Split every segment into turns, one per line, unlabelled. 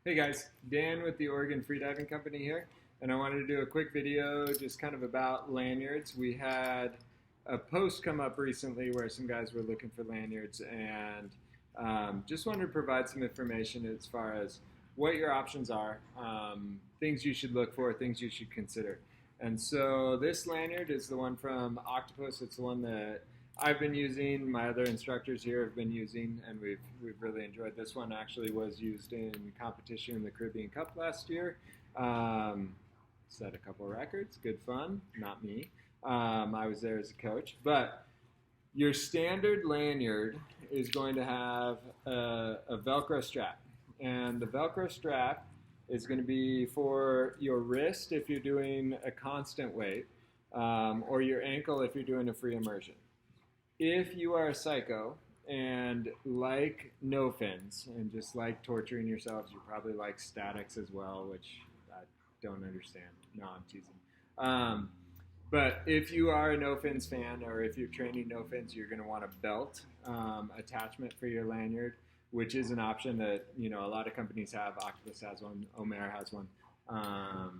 Hey guys, Dan with the Oregon Freediving Company here, and I wanted to do a quick video just kind of about lanyards. We had a post come up recently where some guys were looking for lanyards, and just wanted to provide some information as far as what your options are, things you should look for, things you should consider. And so this lanyard is the one from Octopus. It's the one that I've been using, my other instructors here have been using, and we've really enjoyed this one. Actually was used in competition in the Caribbean Cup last year. Set a couple records, good fun, not me. I was there as a coach. But your standard lanyard is going to have a Velcro strap. And the Velcro strap is going to be for your wrist if you're doing a constant weight, or your ankle if you're doing a free immersion. If you are a psycho and like no fins and just like torturing yourselves, you probably like statics as well, which I don't understand. No, I'm teasing. But if you are a no fins fan, or if you're training no fins, you're going to want a belt attachment for your lanyard, which is an option that a lot of companies have. Octopus has one, Omer has one, a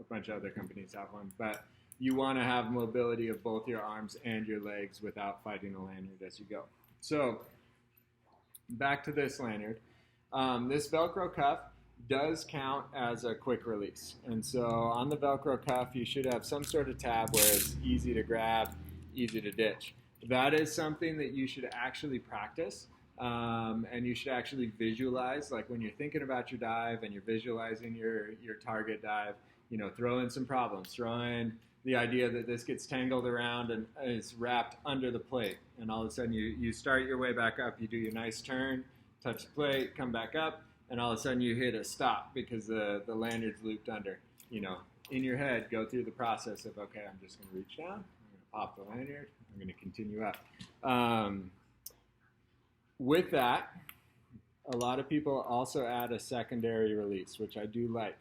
bunch of other companies have one, but you want to have mobility of both your arms and your legs without fighting a lanyard as you go. So back to this lanyard. This Velcro cuff does count as a quick release. And so on the Velcro cuff, you should have some sort of tab where it's easy to grab, easy to ditch. That is something that you should actually practice. And you should actually visualize, like when you're thinking about your dive and you're visualizing your target dive, throw in some problems, throw in the idea that this gets tangled around and is wrapped under the plate, and all of a sudden you start your way back up, you do your nice turn, touch the plate, come back up, and all of a sudden you hit a stop because the lanyard's looped under. In your head, go through the process of, okay, I'm just going to reach down, I'm going to pop the lanyard, I'm going to continue up. With that, a lot of people also add a secondary release, which I do like.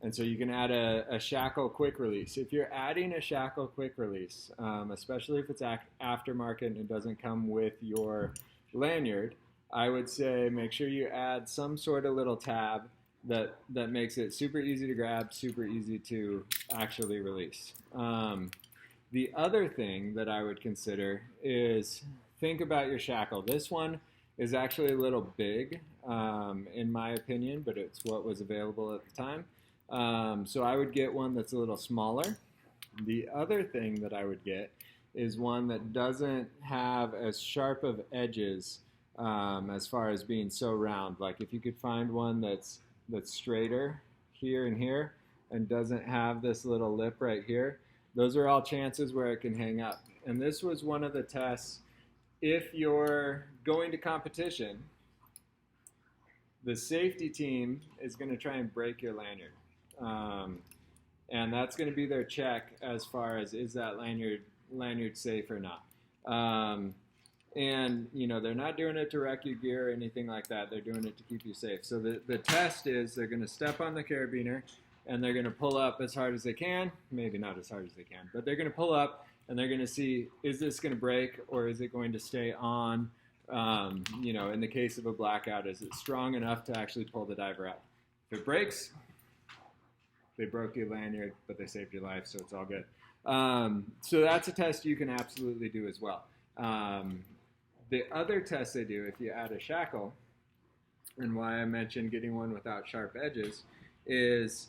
And so you can add a shackle quick release. If you're adding a shackle quick release, especially if it's aftermarket and it doesn't come with your lanyard, I would say make sure you add some sort of little tab that makes it super easy to grab, super easy to actually release. The other thing that I would consider is think about your shackle. This one is actually a little big, in my opinion, but it's what was available at the time. So I would get one that's a little smaller. The other thing that I would get is one that doesn't have as sharp of edges as far as being so round. Like if you could find one that's straighter here and here and doesn't have this little lip right here, those are all chances where it can hang up. And this was one of the tests. If you're going to competition, the safety team is going to try and break your lanyard. And that's going to be their check as far as, is that lanyard safe or not. And they're not doing it to wreck your gear or anything like that. They're doing it to keep you safe. So the test is they're going to step on the carabiner and they're going to pull up as hard as they can. Maybe not as hard as they can, but they're going to pull up and they're going to see, is this going to break or is it going to stay on? In the case of a blackout, is it strong enough to actually pull the diver out? If it breaks, they broke your lanyard, but they saved your life, so it's all good. So that's a test you can absolutely do as well. The other test they do, if you add a shackle, and why I mentioned getting one without sharp edges, is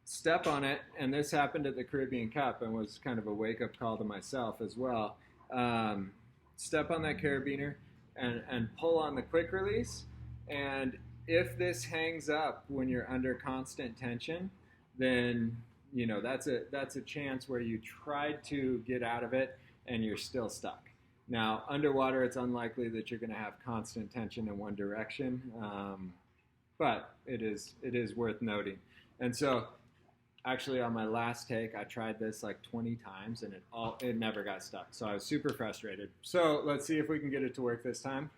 step on it, and this happened at the Caribbean Cup and was kind of a wake-up call to myself as well. Step on that carabiner and pull on the quick release, and if this hangs up when you're under constant tension, then that's a chance where you tried to get out of it and you're still stuck. Now, underwater, it's unlikely that you're going to have constant tension in one direction, but it is worth noting. And so, actually, on my last take, I tried this like 20 times and it never got stuck. So I was super frustrated. So let's see if we can get it to work this time.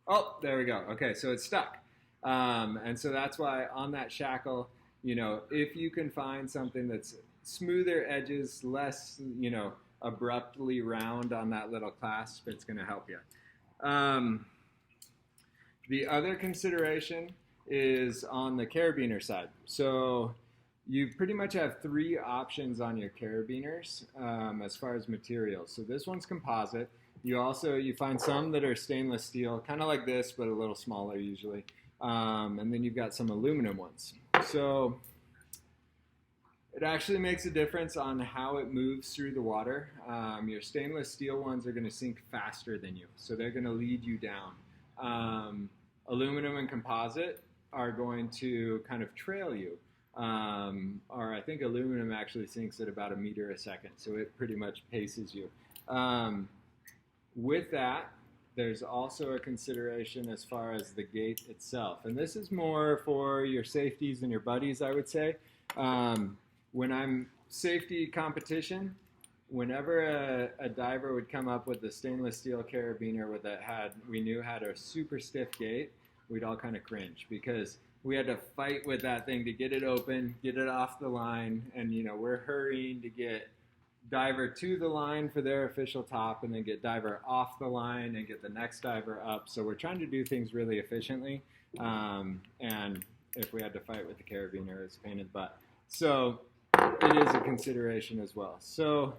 Oh, there we go. Okay, so it's stuck. And so that's why on that shackle, if you can find something that's smoother edges, less, abruptly round on that little clasp, it's going to help you. The other consideration is on the carabiner side. So you pretty much have three options on your carabiners as far as materials. So this one's composite. You find some that are stainless steel, kind of like this, but a little smaller usually. And then you've got some aluminum ones. So it actually makes a difference on how it moves through the water. Your stainless steel ones are going to sink faster than you, so they're going to lead you down. Aluminum and composite are going to kind of trail you. Or I think aluminum actually sinks at about 1 meter a second, so it pretty much paces you. With that, there's also a consideration as far as the gate itself. And this is more for your safeties and your buddies, I would say. When I'm safety competition, whenever a diver would come up with a stainless steel carabiner that we knew had a super stiff gate, we'd all kind of cringe because we had to fight with that thing to get it open, get it off the line, and we're hurrying to get diver to the line for their official top and then get diver off the line and get the next diver up. So we're trying to do things really efficiently, and if we had to fight with the carabiner, it's a pain in the butt. So it is a consideration as well. So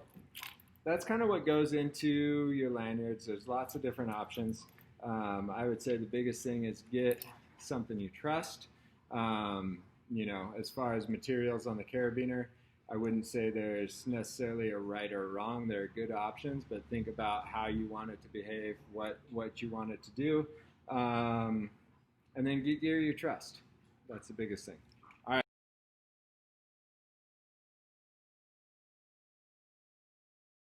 that's kind of what goes into your lanyards. There's lots of different options. I would say the biggest thing is get something you trust. As far as materials on the carabiner, I wouldn't say there's necessarily a right or wrong. There are good options, but think about how you want it to behave, what you want it to do, and then get gear you trust. That's the biggest thing.